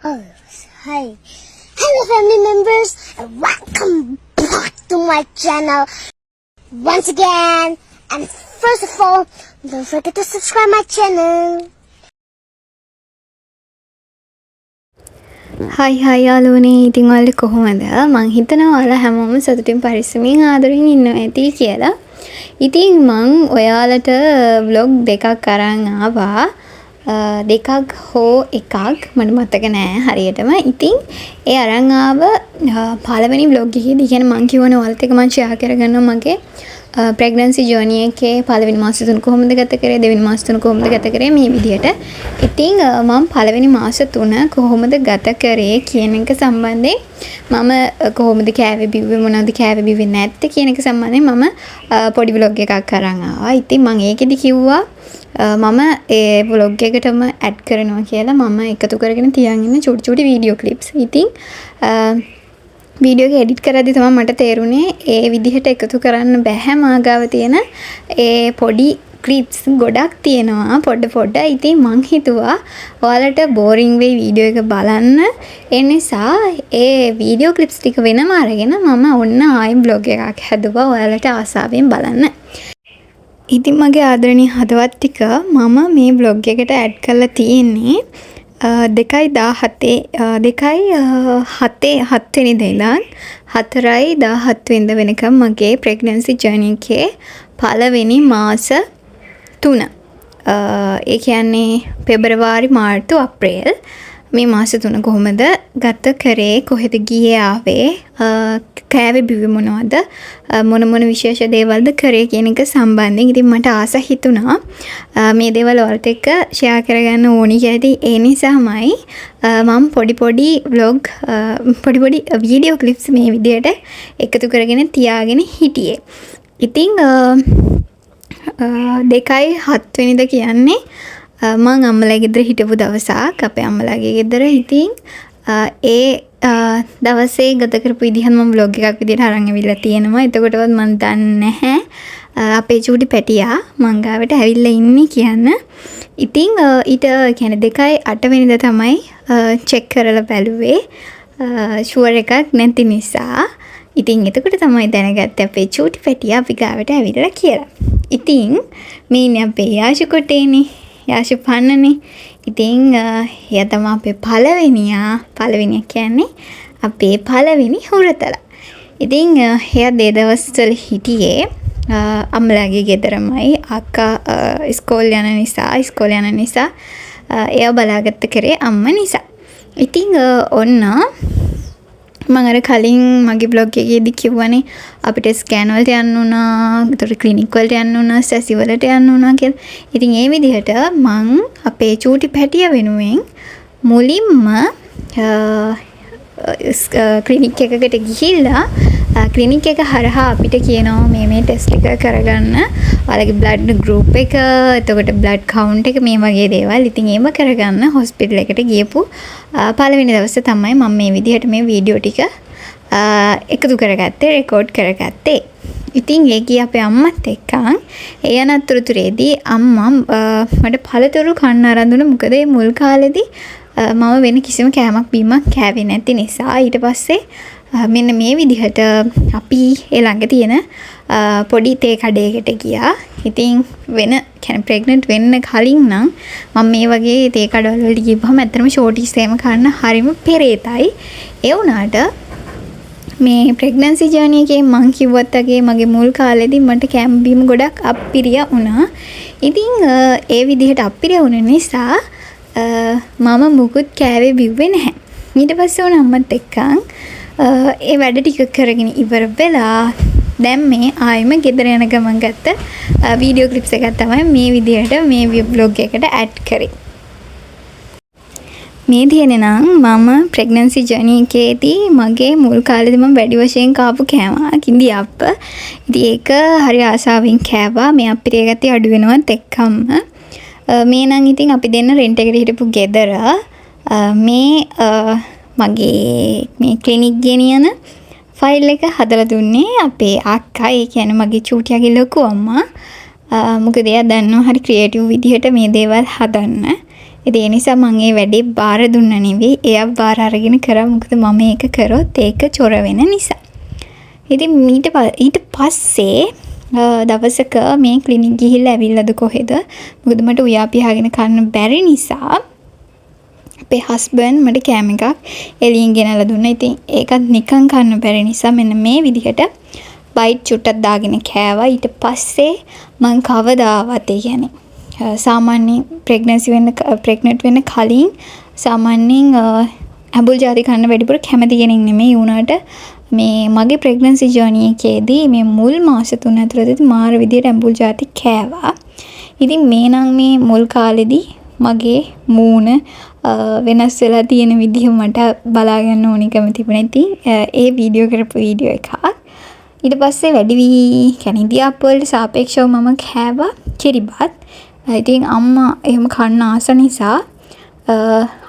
Oh, hi. Hello family members and welcome back to my channel once again. And first of all, don't forget to subscribe my channel. හයි යාළුවනේ ඉතින් ඔයාලා කොහොමද මං හිතනවා ඔයාලා හැමෝම සතුටින් පරිස්සමින් ආදරෙන් ඉන්නවා ඇති කියලා. ඉතින් මං ඔයාලට vlog දෙකක් අරන් ආවා. දෙකක් හෝ එකක් මට මතක නෑ හරියටම. ඉතින් ඒ අරන් ආව පළවෙනි vlog එකේදී කියන්නේ මං කියවනේ ඔයාලත් එක්ක මං share කරගන්නවා මගේ pregnancy journey එකේ පළවෙනි මාස තුන කොහොමද ගත කරේ දෙවෙනි මාස තුන කොහොමද ගත කරේ මේ විදිහට. ඉතින් මම පළවෙනි මාස තුන කොහොමද ගත කරේ කියන එක සම්බන්ධයෙන් මම කොහොමද කෑවේ බිව්වේ මොනවද කෑවේ බිව්වේ නැත්තේ කියන එක සම්බන්ධයෙන් මම පොඩි vlog එකක් අරන් ආවා. ඉතින් මම ඒකෙදි කිව්වා මම ඒ vlog එකටම ඇඩ් කරනවා කියලා මම එකතු කරගෙන තියන් ඉන්න චුටි වීඩියෝ ක්ලිප්ස්. ඉතින් වීඩියෝ එක එඩිට් කරද්දි තමයි මට තේරුනේ ඒ විදිහට එකතු කරන්න බෑ මාගාව තියෙන ඒ පොඩි ක්ලිප්ස් ගොඩක් තියෙනවා පොඩ. ඉතින් මං හිතුවා ඔයාලට බෝරින් වෙයි වීඩියෝ එක බලන්න. ඒ නිසා ඒ වීඩියෝ ක්ලිප්ස් ටික වෙනම අරගෙන මම ඔන්න ආයි බ්ලොග් එකක් හැදුවා ඔයාලට ආසාවෙන් බලන්න. ඉතින් මගේ ආදරණීය හදවත් ටික මම මේ බ්ලොග් එකට ඇඩ් කරලා තියෙන්නේ 2/7 වෙනිදා ඉඳන් 4/17 වෙනිදා වෙනකම් මගේ pregnancy journey එකේ පළවෙනි මාස 3. ඒ කියන්නේ පෙබරවාරි මාර්තු අප්‍රේල් මේ මාස 3 කොහොමද ගත කරේ කොහෙද ගියේ ආවේ කෑවේ බිව්වේ මොනවද මොන විශේෂ දේවල්ද කරේ කියන එක සම්බන්ධයෙන් ඉතින් මට ආස හිතුණා මේ දේවල් වලට එක ෂෙයා කරගන්න ඕනි කියලා. ඒ නිසාමයි මම පොඩි vlog පොඩි වීඩියෝ ක්ලිප්ස් මේ විදියට එකතු කරගෙන තියාගෙන හිටියේ. ඉතින් 2/7 වෙනිදා කියන්නේ මං අම්මලා ගෙදර හිටපු දවසක් අපේ අම්මලාගේ ගෙදර. ඉතින් ඒ දවසේ ගත කරපු විදිහත් මම vlog එකක් විදිහට අරන් ඇවිල්ලා තියෙනවා. එතකොටවත් මම දන්නේ නැහැ අපේ චූටි පැටියා මං ගාවට ඇවිල්ලා ඉන්නේ කියන්න. ඉතින් ඊට කියන්නේ 2/8 වෙනිදා තමයි චෙක් කරලා බැලුවේ ෂුවර් එකක් නැති නිසා. ඉතින් එතකොට තමයි දැනගත්තේ අපේ චූටි පැටියා අපි ගාවට ඇවිල්ලා කියලා. ඉතින් මේ ඉන්නේ අපේ යාෂු කොටේනේ යාෂු පන්නනේ. ඉතින් එයා තමයි අපේ පළවෙනියා කියන්නේ අපේ පළවෙනි හුරතලා. ඉතින් එයා දවස්වල හිටියේ අම්මලාගේ ගෙදරමයි. අක්කා ඉස්කෝලේ යන නිසා එයා බලාගත්ත කරේ අම්මා නිසා. ඉතින් ඔන්න මම අර කලින් මගේ බ්ලොග් එකේදී කිව්වනේ අපිට ස්කෑන් වලට යන්න උනා, ඒතර ක්ලිනික් වලට යන්න උනා, සැසි වලට යන්න උනා කියලා. ඉතින් ඒ විදිහට මං අපේ චූටි පැටිය වෙනුවෙන් මුලින්ම ක්ලිනික් එකකට ගිහිල්ලා ක්ලිනික් එක හරහා අපිට කියනවා මේ ටෙස්ට් එක කරගන්න. ඔයාලගේ බ්ලඩ් ගෲප් එක, එතකොට බ්ලඩ් කවුන්ට් එක මේ වගේ දේවල්. ඉතින් ඒව කරගන්න හොස්පිටල් එකට ගියපු පළවෙනි දවසේ තමයි මම මේ විදිහට මේ වීඩියෝ ටික එකතු කරගත්තේ, රෙකෝඩ් කරගත්තේ. ඉතින් ඒ ගිය අපේ අම්මත් එක්කන් ඒ අනතුරුතුරේදී අම්මා මට පළතුරු කන්න ආරම්භ දුන්නා. මොකද මේ මුල් කාලෙදී මම වෙන කිසිම කෑමක් බීමක් කෑවේ නැති නිසා. ඊට පස්සේ මෙන්න මේ විදිහට අපි ඒ ළඟ තියෙන පොඩි තේ කඩේකට ගියා. ඉතින් වෙන කියන්නේ ප්‍රෙග්නන්ට් වෙන්න කලින් නම් මම මේ වගේ තේ කඩවල වලට ගිහුවම ඇත්තටම ෂෝටිස් එහෙම කන්න හරිම පෙරේතයි. ඒ වුණාට මේ ප්‍රෙග්නන්සි ජර්නි එකේ මං කිව්වත් වගේ මගේ මුල් කාලෙදී මට කෑම බීම ගොඩක් අප්පිරිය වුණා. ඉතින් ඒ විදිහට අප්පිරිය වුණ නිසා මම මුකුත් කෑවේ බිව්වේ නැහැ. ඊට පස්සේ උන අම්මත් එක්කන් ඒ වැඩ ටික කරගෙන ඉවර වෙලා දැන් මේ ආයෙම ගෙදර යන ගමන් ගත්ත වීඩියෝ ක්ලිප්ස් එකක් තමයි මේ විදිහට මේ vlog එකට ඇඩ් කරේ. මේ තියෙන්නේ නම් මම pregnancy journey එකේදී මගේ මුල් කාලේදී මම වැඩි වශයෙන් කාපු කෑමක් ඉන්දියාප්ප. ඉතින් ඒක හරි ආසාවෙන් කෑවා. මේ අපිරිය ගතිය අඩු වෙනවත් එක්කම මේ නම් ඉතින් අපි දෙන්න රෙන්ට් එකට හිටපු ගෙදර මේ මගේ මේ ක්ලිනික් ගෙනියන ෆයිල් එක හදලා දුන්නේ අපේ අක්කා. ඒ කියන්නේ මගේ චූටියාගේ ලොකු අම්මා. මොකද එයා දන්නවා හරි ක්‍රියේටිව් විදිහට මේ දේවල් හදන්න. ඉතින් ඒ නිසා මම ඒ වැඩේ බාර දුන්න නෙවෙයි. එයා බාර අරගෙන කරා. මොකද මම ඒක කරොත් ඒක චොර වෙන නිසා. ඉතින් ඊට පස්සේ දවසක මේ ක්ලිනික් ගිහිල්ලා ඇවිල්ලාද කොහෙද? මොකද මට උයා පියාගෙන කන්න බැරි නිසා අපේ හස්බන්ඩ් මට කෑම එකක් එළියෙන් ගෙනලා දුන්නා. ඉතින් ඒකත් නිකන් කන්න බැරි නිසා මෙන්න මේ විදිහට බයිට් චුට්ටක් දාගෙන කෑවා. ඊට පස්සේ මං කවදාවත් ඒ කියන්නේ සාමාන්‍යයෙන් ප්‍රෙග්නන්ට් වෙන්න කලින් සාමාන්‍යයෙන් ඇඹුල් ජාති කන්න වැඩිපුර කැමති කෙනෙක් නෙමෙයි වුණාට මේ මගේ ප්‍රෙග්නන්සි ජර්නි එකේදී මේ මුල් මාස 3 ඇතුළතදී මාර විදියට ඇඹුල් ජාති කෑවා. ඉතින් මේ නම් මේ මුල් කාලෙදී මගේ මූණ වෙනස් වෙලා තියෙන විදිහ මට බලා ගන්න ඕනිකම තිබුණා. ඉතින් ඒ වීඩියෝ කරපු වීඩියෝ එකක්. ඊට පස්සේ වැඩි වී කැනිඩියාප් වලට සාපේක්ෂව මම කෑවා කිරිබත්. ඉතින් අම්මා එහෙම කන්න ආස නිසා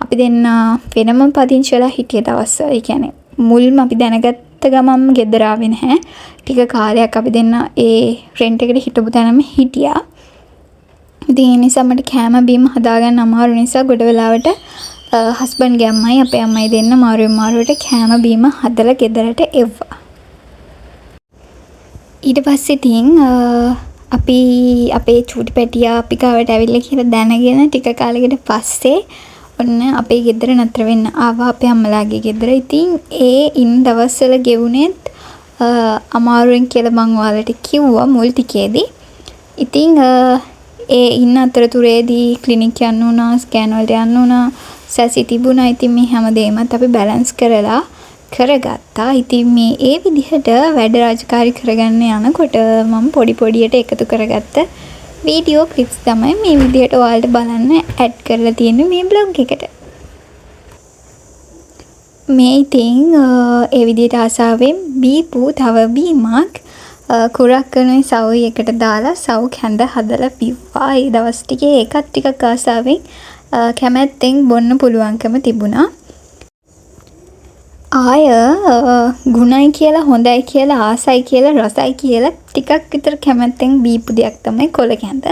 අපි දෙන්න වෙනම පදිංචි වෙලා හිටිය දවස්වල. ඒ කියන්නේ මුල්ම අපි දැනගත්ත ගමන්ම ගෙදර ආවේ නැහැ. ටික කාලයක් අපි දෙන්න ඒ රෙන්ට් එකට හිටපු තැනම හිටියා. ඉතින් ඒ නිසා මට කෑම බීම හදාගන්න අමාරු නිසා ගොඩ වෙලාවට හස්බන්ඩ්ගේ අම්මයි අපේ අම්මයි දෙන්න මාරුවට කෑම බීම හදලා ගෙදරට එව්වා. ඊට පස්සේ ඉතින් අපි අපේ චූටි පැටියා අපි ගාවට ඇවිල්ලා කියලා දැනගෙන ටික කාලයකට පස්සේ ඔන්න අපේ ගෙදර නතර වෙන්න ආවා අපේ අම්මලාගේ ගෙදර. ඉතින් ඒ ඉන්න දවස්වල ගෙවුනේත් අමාරුවෙන් කියලා මං ඔයාලට කිව්වා මුල් ටිකේදී. ඉතින් ඒ ඉන්න අතරතුරේදී ක්ලිනික් යන්න උනා, ස්කෑන් වලට යන්න උනා, සැසි තිබුණා. ඉතින් මේ හැමදේමත් අපි බැලන්ස් කරලා කරගත්තා. ඉතින් මේ ඒ විදිහට වැඩ රාජකාරී කරගන්න යනකොට මම පොඩියට එකතු කරගත්ත වීඩියෝ ක්ලිප්ස් තමයි මේ විදිහට ඔයාලට බලන්න ඇඩ් කරලා තියෙන්නේ මේ බ්ලොග් එකට. මේ ඉතින් ඒ විදිහට ආසාවෙන් බීපු තව බීමක් කුරක් කරන සවුයි එකට දාලා සව් කැඳ හදලා බිව්වා. ඒ දවස් ටිකේ ඒකත් ටිකක් ආසාවෙන් කැමැත්තෙන් බොන්න පුළුවන්කම තිබුණා. ආය ගුණයි කියලා හොඳයි කියලා ආසයි කියලා රසයි කියලා ටිකක් විතර කැමැත්තෙන් බීපු දෙයක් තමයි කොළ කැඳ.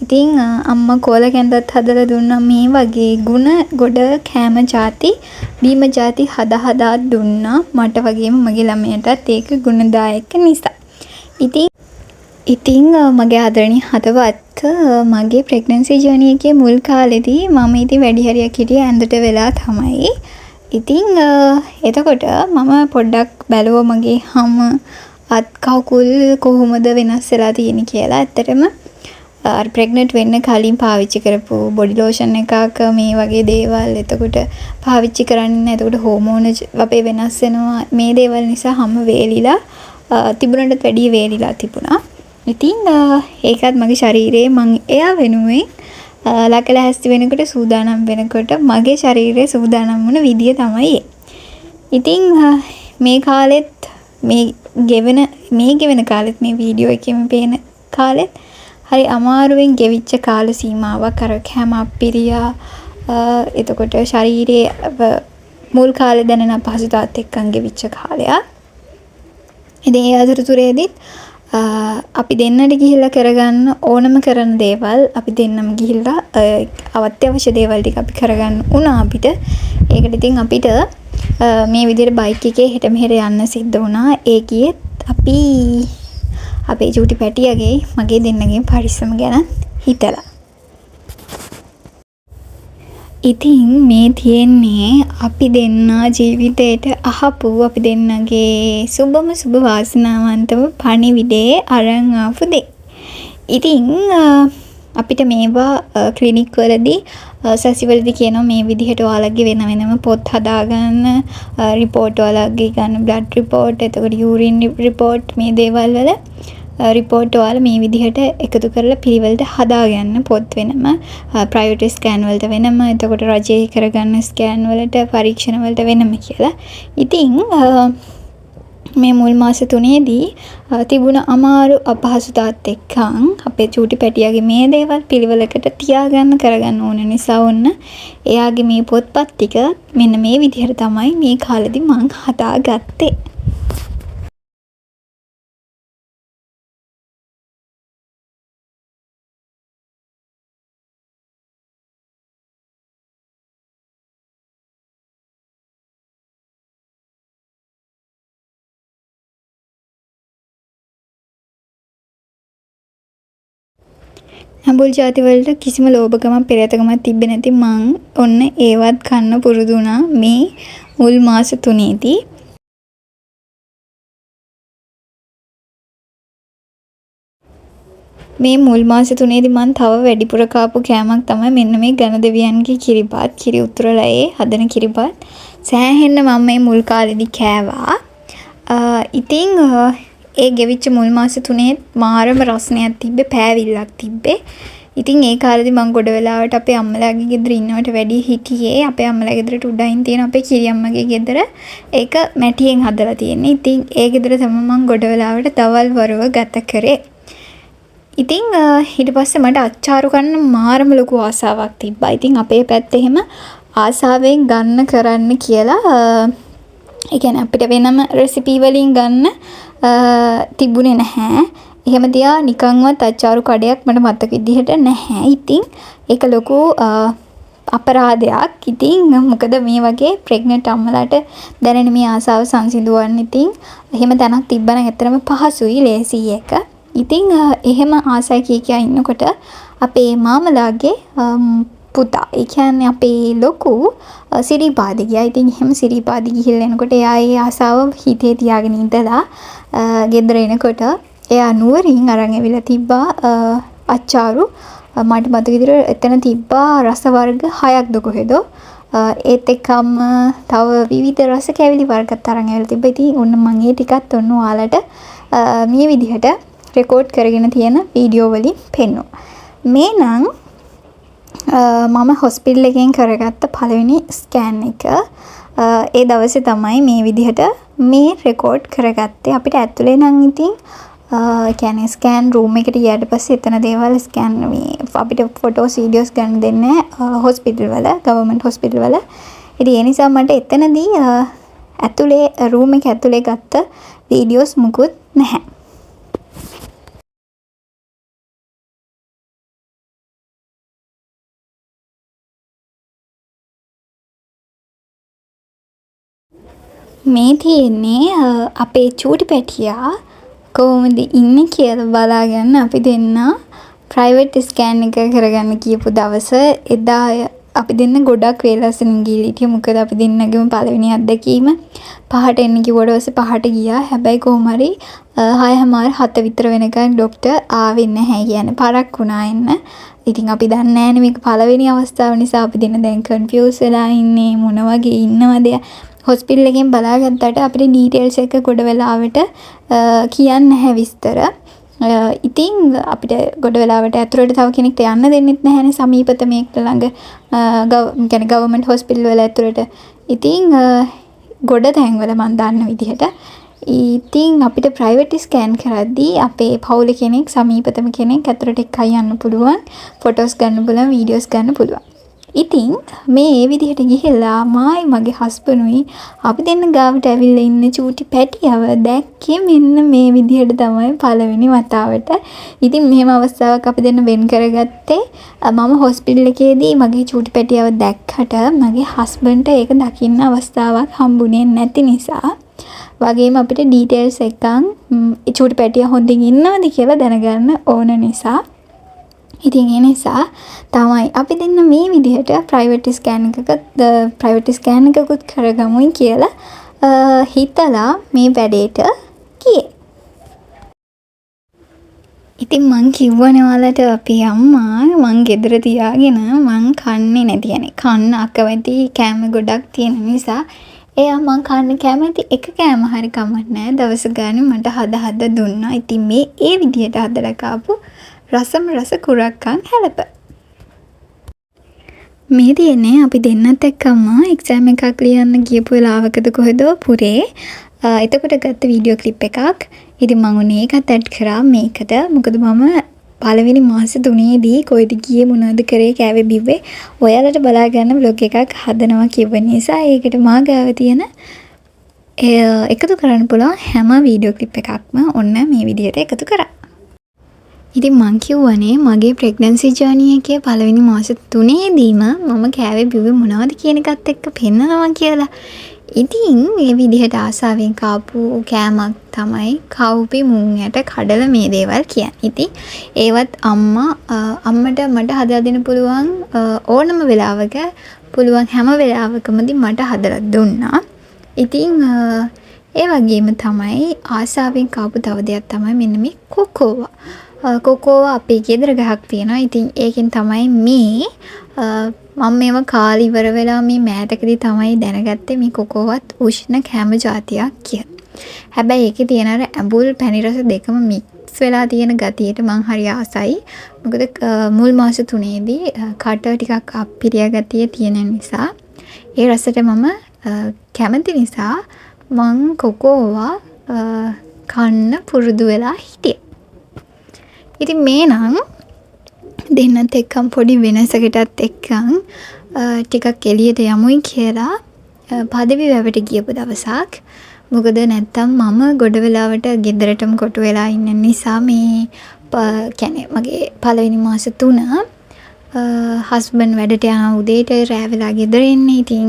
ඉතින් අම්මා කොළ කැඳත් හදලා දුන්නා. මේ වගේ ගුණ ගොඩ කෑම ಜಾති බීම ಜಾති හදා දුන්නා මට වගේම මගේ ළමයටත් ඒක ගුණදායක නිසා. ඉතින් මගේ ආදරණීය හදවත් මගේ ප්‍රෙග්නන්සි ජර්නි එකේ මුල් කාලෙදී මම ඉතින් වැඩි හරියක් හිටියේ ඇඳට වෙලා තමයි. ඉතින් එතකොට මම පොඩ්ඩක් බැලුවා මගේ හැම අත් කකුල් කොහොමද වෙනස් වෙලා තියෙන්නේ කියලා. ඇත්තටම අර ප්‍රෙග්නන්ට් වෙන්න කලින් පාවිච්චි කරපු බොඩි ලෝෂන් එකක මේ වගේ දේවල් එතකොට පාවිච්චි කරන්නේ. එතකොට හෝමෝන අපේ වෙනස් වෙනවා. මේ දේවල් නිසා හැම වේලිලා තිබුණටත් වැඩිය වේලිලා තිබුණා. ඉතින් ඒකත් මගේ ශරීරයේ මං එයා වෙනුවෙන් ලකලැස්ති වෙනකොට සූදානම් වෙනකොට මගේ ශරීරයේ සූදානම් වුණ විදිය තමයි ඒ. ඉතින් මේ කාලෙත් මේ ගෙවෙන කාලෙත් මේ වීඩියෝ එකේම පේන කාලෙත් හරි අමාරුවෙන් ගෙවිච්ච කාල සීමාවක් අර කැම අපිරියා එතකොට ශරීරයේ මුල් කාලේ දැනෙන අපහසුතාවත් එක්කන් ගෙවිච්ච කාලයක්. ඉතින් ඒ අතරතුරේදීත් අපි දෙන්නට ගිහිල්ලා කරගන්න ඕනම කරන දේවල් අපි දෙන්නම ගිහිල්ලා අවශ්‍ය දේවල් ටික අපි කරගන්න උනා අපිට. ඒකට ඉතින් අපිට මේ විදිහට බයික් එකේ හෙට මෙහෙට යන්න සිද්ධ වුණා. ඒ කියෙත් අපි අපේ චූටි පැටියගේ මගේ දෙන්නගේ පරිස්සම ගැන හිතලා. ඉතින් මේ තියෙන්නේ අපි දෙන්න ජීවිතේට අහපු අපි දෙන්නගේ සුබම සුබ වාසනාවන්තම පණිවිඩේ අරන් ආපු දෙයක්. ඉතින් අපිට මේවා ක්ලිනික් වලදී සැසිවලදී කියනවා මේ විදිහට ඔයාලගේ වෙන වෙනම පොත් හදාගන්න, රිපෝට් ඔයාලගේ ගන්න බ්ලඩ් රිපෝට්, එතකොට යූරින් රිපෝට් මේ දේවල් වල රිපෝට් ඔයාලා මේ විදිහට එකතු කරලා පිළිවෙලට හදාගන්න පොත් වෙනම, ප්‍රයිවට් ස්කෑන් වලට වෙනම, එතකොට රජයේ කරගන්න ස්කෑන් වලට පරීක්ෂණ වලට වෙනම කියලා. ඉතින් මේ මුල් මාස 3ේදී තිබුණ අමාරු අපහසුතාවත් එක්කන් අපේ චූටි පැටියාගේ මේ දේවල් පිළිවෙලකට තියාගන්න කරගන්න ඕන නිසා ඔන්න එයාගේ මේ පොත්පත් ටික මෙන්න මේ විදිහට තමයි මේ කාලෙදී මං හදාගත්තේ. ඇඹුල් ಜಾති වලට කිසිම ලෝභකමක් පෙරේතකමක් තිබ්බේ නැති මං ඔන්න ඒවත් කන්න පුරුදු වුණා මේ මුල් මාස 3ේදී. මේ මුල් මාස 3ේදී මං තව වැඩිපුර කාපු කෑමක් තමයි මෙන්න මේ ඝන දෙවියන්ගේ කිරිබත්, කිරි උතුරලයේ හදන කිරිබත්. සෑහෙන්න මම මේ මුල් කාලෙදි කෑවා. ඉතින් ඒ ගෙවිච්ච මුල් මාස 3ේ මාරම රසණයක් තිබ්බේ, පෑවිල්ලක් තිබ්බේ. ඉතින් ඒ කාලෙදි මම ගොඩ වෙලාවට අපේ අම්මලාගේ ගෙදර ඉන්නවට වැඩි හිටියේ අපේ අම්මලා ගෙදරට උඩින් තියෙන අපේ කිරියම්මගේ ගෙදර. ඒක මැටියෙන් හදලා තියෙන්නේ. ඉතින් ඒ ගෙදර තමයි මම ගොඩ වෙලාවට දවල් වරුව ගත කරේ. ඉතින් ඊට පස්සේ මට අච්චාරු කන්න මාරම ලොකු ආසාවක් තිබ්බා. ඉතින් අපේ පැත්තේ එහෙම ආසාවෙන් ගන්න කරන්න කියලා ඒ කියන්නේ අපිට වෙනම රෙසිපි වලින් ගන්න තිබුණේ නැහැ. එහෙම තියා නිකන්වත් අච්චාරු කඩයක් මට මතක විදිහට නැහැ. ඉතින් ඒක ලොකු අපරාධයක්. ඉතින් මොකද මේ වගේ ප්‍රෙග්නන්ට් අම්මලාට දැනෙන මේ ආසාව සංසිඳුවන්න ඉතින් එහෙම තැනක් තිබ්බනම් ඇත්තටම පහසුයි, ලේසියි එක. ඉතින් එහෙම ආසයි කියා ඉන්නකොට අපේ මාමලාගේ පුතා, ඒ කියන්නේ අපේ ලොකු සිරිපාදි ගියා. ඉතින් එහෙම සිරිපාදි ගිහිල්ලා එනකොට එයා ඒ ආසාව හිතේ තියාගෙන ඉඳලා ගෙදර එනකොට එයා නුවරින් අරන් ඇවිල්ලා තිබ්බා අච්චාරු. මට මතක විදිහට එතන තිබ්බා රස වර්ග 6ක්ද කොහෙද. ඒත් එක්කම තව විවිධ රස කැවිලි වර්ගත් අරන් ඇවිල්ලා තිබ්බා. ඉතින් ඔන්න මම ඒ ටිකත් ඔන්න ඔයාලට මේ විදිහට රෙකෝඩ් කරගෙන තියෙන වීඩියෝ වලින් පෙන්නුවා. මේ නම් මම හොස්පිටල් එකෙන් කරගත්ත පළවෙනි ස්කෑන් එක. ඒ දවසේ තමයි මේ විදිහට මේ රෙකෝඩ් කරගත්තේ. අපිට ඇතුලේ නම් ඉතින් කියන්නේ ස්කෑන් රූම් එකට ගියාට පස්සේ එතන දේවල් ස්කෑන් මේ අපිට ෆොටෝස් වීඩියෝස් ගන්න දෙන්නේ හොස්පිටල් වල, ගවර්න්මන්ට් හොස්පිටල් වල. ඉතින් ඒ නිසා මට එතනදී ඇතුලේ රූම් එක ඇතුලේ ගත්ත වීඩියෝස් මුකුත් නැහැ. මේ තියෙන්නේ අපේ චූටි පැටියා කොහොමද ඉන්නේ කියලා බලාගන්න අපි දෙන්න ප්‍රයිවට් ස්කෑන් එක කරගන්න කියපු දවස එදා අපි දෙන්න ගොඩක් වේලසෙන් ගිහින් හිටියේ. මොකද අපි දෙන්නගේම පළවෙනි අත්දැකීම 5ට එන්න කිව්වට පස්සේ 5ට ගියා. හැබැයි කොහොම හරි 6:30 විතර වෙනකන් ડોක්ටර් ආවෙ නැහැ කියන්නේ පරක් වුණා එන්න. ඉතින් අපි දන්නේ නැහැනේ මේක පළවෙනි අවස්ථාව නිසා අපි දෙන්න දැන් කන්ෆියුස් වෙලා ඉන්නේ මොන වගේ ඉන්නවද. හොස්පිටල් එකෙන් බලාගත්තට අපිට ඩීටේල්ස් එක ගොඩ වෙලාවට කියන්නේ නැහැ විස්තර. ඉතින් අපිට ගොඩ වෙලාවට ඇතුළට තව කෙනෙක්ට යන්න දෙන්නෙත් නැහැනේ සමීපතම එක්ක ළඟ يعني ගවර්න්මන්ට් හොස්පිටල් වල ඇතුළට. ඉතින් ගොඩ තැන්වල මම දන්න විදිහට ඉතින් අපිට ප්‍රයිවට් ස්කෑන් කරද්දී අපේ පවුලේ කෙනෙක් සමීපතම කෙනෙක් ඇතුළට එක්කයි යන්න පුළුවන්. ෆොටෝස් ගන්න පුළුවන්, වීඩියෝස් ගන්න පුළුවන්. ඉතින් මේ ඒ විදිහට ගිහිල්ලා මායි මගේ හස්බන්ඩ්ුයි අපි දෙන්න ගාවට ඇවිල්ලා ඉන්න චූටි පැටියව දැක්කේ මෙන්න මේ විදිහට තමයි පළවෙනි වතාවට. ඉතින් මෙහෙම අවස්ථාවක් අපි දෙන්න වෙන් කරගත්තේ මම හොස්පිටල් එකේදී මගේ චූටි පැටියව දැක්කට මගේ හස්බන්ඩ්ට ඒක දකින්න අවස්ථාවක් හම්බුනේ නැති නිසා වගේම අපිට ඩීටේල්ස් එකක් චූටි පැටියා හොඳින් ඉන්නවද කියලා දැනගන්න ඕන නිසා ඉතින් ඒ නිසා තමයි අපි දෙන්න මේ විදිහට ප්‍රයිවට් ස්කෑන් එකකුත් කරගමුයි කියලා හිතලා මේ වැඩේට ගියේ. ඉතින් මං කිව්වනේ ඔයාලට අපේ අම්මා මං ගෙදර තියාගෙන මං කන්නේ නැති යන්නේ. කන්න අකමැති කෑම ගොඩක් තියෙන නිසා එයා මං කන්න කැමති එක කෑම හරි කමක් නැහැ. දවස් ගානේ මට හදා දුන්නා. ඉතින් මේ ඒ විදිහට හදලා කාපු රසම රස කුරක්කන් හැලප. මේ තියෙන්නේ අපි දෙන්නත් එක්කම එක්සෑම් එකක් ලියන්න ගියපු වෙලාවකද කොහෙද පුරේ. එතකොට ගත්ත වීඩියෝ ක්ලිප් එකක්. ඉතින් මම උනේ ඒකත් ඇඩ් කරා මේකට. මොකද මම පළවෙනි මාස 3ේදී කොයිද ගියේ මොනවද කරේ කෑවේ බිව්වේ ඔයාලට බලා ගන්න vlog එකක් හදනවා කියව නිසා ඒකට මා ගාව තියෙන එකතු කරන්න පුළුවන් හැම වීඩියෝ ක්ලිප් එකක්ම ඔන්න මේ විදිහට එකතු කරා. ඉතින් මං කිව්වනේ මගේ ප්‍රෙග්නන්සි ජර්නි එකේ පළවෙනි මාස 3ේදීම මම කෑවේ බිව්වේ මොනවද කියන එකත් එක්ක පෙන්නනවා කියලා. ඉතින් මේ විදිහට ආසාවෙන් කාපු කෑමක් තමයි කව්පි මුං ඇට කඩල මේ දේවල් කියන්නේ. ඉතින් ඒවත් අම්මට මට හදලා දෙන්න පුළුවන් ඕනම වෙලාවක පුළුවන් හැම වෙලාවකමදී මට හදලා දුන්නා. ඉතින් ඒ වගේම තමයි ආසාවෙන් කාපු තව දෙයක් තමයි මෙන්න මේ කොකෝවා. කොකෝවා අපේ ගෙදර ගහක් තියෙනවා. ඉතින් ඒකෙන් තමයි මේ මම මේව කාලේ ඉවර වෙලා මේ මෑතකදී තමයි දැනගත්තේ මේ කොකෝවත් උෂ්ණ කැම જાතියක් කියලා. හැබැයි ඒකේ තියෙන අර ඇඹුල් පැණි රස දෙකම මික්ස් වෙලා තියෙන ගතියට මං හරි ආසයි. මොකද මුල් මාස 3ේදී කට ටිකක් අප්පිරිය ගතිය තියෙන නිසා ඒ රසට මම කැමති නිසා මං කොකෝවා කන්න පුරුදු වෙලා හිටියේ. ඉතින් මේ නම් දෙන්නත් එක්කම් පොඩි වෙනසකටත් එක්කම් ටිකක් එළියට යමුයි කියලා පදවි වැවට ගියපු දවසක්. මොකද නැත්තම් මම ගොඩ වෙලාවට ගෙදරටම කොටු වෙලා ඉන්න නිසා මේ කියන්නේ මගේ පළවෙනි මාස 3 හස්බන්ඩ් වැඩට යන උදේට රෑ වෙලා ගෙදර එන්නේ. ඉතින්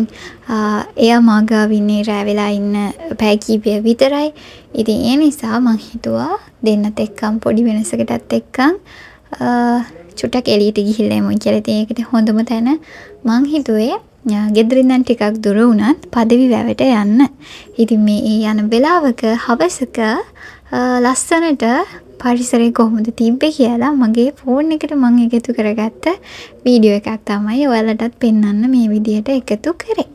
එයා මාගාව ඉන්නේ රෑ වෙලා ඉන්න පැය කීපය විතරයි. ඉතින් ඒ නිසා මං හිතුවා දෙන්නත් එක්කම් පොඩි වෙනසකටත් එක්කම් චුට්ටක් එළියට ගිහිල්ලා එමුයි කියලා. ඉතින් ඒකට හොඳම තැන මං හිතුවේ ගෙදරින් නම් ටිකක් දුර වුණත් පදවි වැවට යන්න. ඉතින් මේ යන වෙලාවක හවසක ලස්සනට පරිසරය කොහොමද තිබ්බේ කියලා මගේ ෆෝන් එකට මං එකතු කරගත්ත වීඩියෝ එකක් තමයි ඔයාලටත් පෙන්වන්න මේ විදියට එකතු කරේ.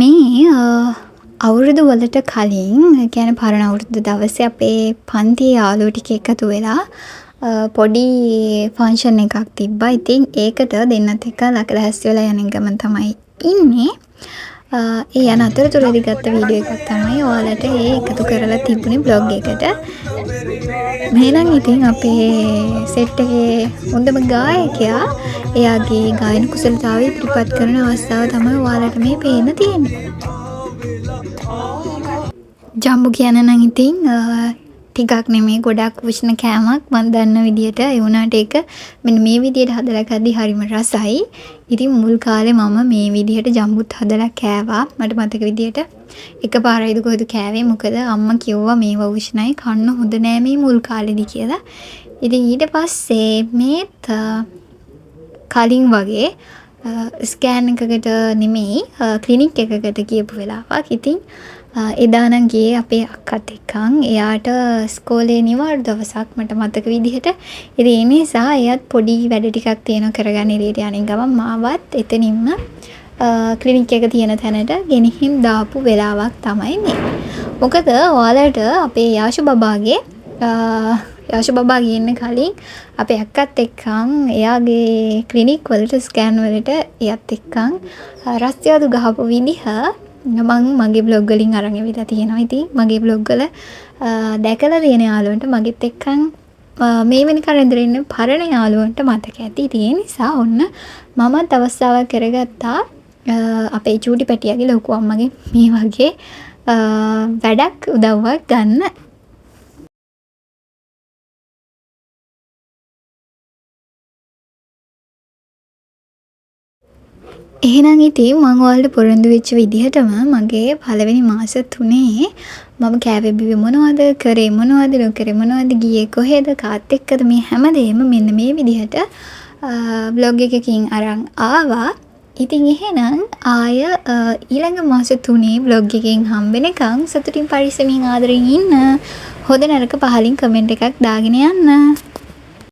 මේ අවුරුදු වලට කලින් කියන්නේ පරණ අවුරුදු දවසේ අපේ පන්තියේ යාළුවෝ ටික එකතු වෙලා පොඩි ෆන්ක්ෂන් එකක් තිබ්බා. ඉතින් ඒකට දෙන්නත් එක්ක ලැහැස්ති වෙලා යන ගමන් තමයි ඉන්නේ. ඒ යන අතරතුරදී ගත්ත වීඩියෝ එකක් තමයි ඔයාලට ඒ එකතු කරලා තිබුණේ බ්ලොග් එකට. මෙහෙනම් ඉතින් අපේ සෙට් එකේ හොඳම ගායකයා එයාගේ ගායන කුසලතාවය ඉදිරිපත් කරන අවස්ථාව තමයි ඔයාලට මේ පේන්න තියෙන්නේ. ජම්බු කියන නම් ඉතින් ටිකක් නෙමෙයි ගොඩක් උෂ්ණ කෑමක් මම දන්න විදියට ඒ වුණාට ඒක මෙන්න මේ විදියට හදලා කද්දි හරිම රසයි. ඉතින් මුල් කාලේ මම මේ විදියට ජම්බුත් හදලා කෑවා. මට මතක විදියට එකපාරයිද කොහෙද කෑවේ. මොකද අම්මා කිව්වා මේව උෂ්ණයි කන්න හොඳ නෑ මේ මුල් කාලේදී කියලා. ඉතින් ඊට පස්සේ මේත් කලින් වගේ ස්කෑන් එකකට නෙමෙයි ක්ලිනික් එකකට ගියපු වෙලාවක්. ඉතින් එදා නම් ගියේ අපේ අක්කත් එක්කන්. එයාට ඉස්කෝලේ නිවාඩු දවසක් මට මතක විදිහට. ඉතින් ඒ නිසා එයාත් පොඩි වැඩ ටිකක් තියෙන කරගන්න එළියට යන ගමන් මාවත් එතනින්ම ක්ලිනික් එක තියෙන තැනට ගෙනihin දාපු වෙලාවක් තමයි මේ. මොකද ඔයාලට අපේ යාෂු බබා ගින්න කලින් අපේ අක්කත් එක්කන් එයාගේ ක්ලිනික් වලට ස්කෑන් වලට එයත් එක්කන් රස්තියාදු ගහපු විදිහ මම මගේ බ්ලොග් වලින් අරන් එවිලා තියෙනවා. ඉතින් මගේ බ්ලොග් වල දැකලා තියෙන යාළුවන්ට මගෙත් එක්කන් මේ වෙනකන් ඉඳලා ඉන්න පරණ යාළුවන්ට මතක ඇති. ඉතින් ඒ නිසා ඔන්න මමත් අවස්ථාවක් කරගත්තා අපේ චූටි පැටියාගේ ලොකු අම්මගේ මේ වගේ වැඩක් උදව්වක් ගන්න. එහෙනම් ඉතින් මම ඔයාලට පොරොන්දු වෙච්ච විදිහටම මගේ පළවෙනි මාස 3 මම කෑවේ බිව්වේ මොනවද කරේ මොනවද නොකරේ මොනවද ගියේ කොහෙද කාත් එක්කද මේ හැමදේම මෙන්න මේ විදිහට බ්ලොග් එකකින් අරන් ආවා. ඉතින් එහෙනම් ආය ඊළඟ මාස 3 බ්ලොග් එකකින් හම්බෙනකන් සතුටින් පරිස්සමින් ආදරෙන් ඉන්න. හොඳ නරක පහලින් කමෙන්ට් එකක් දාගෙන යන්න.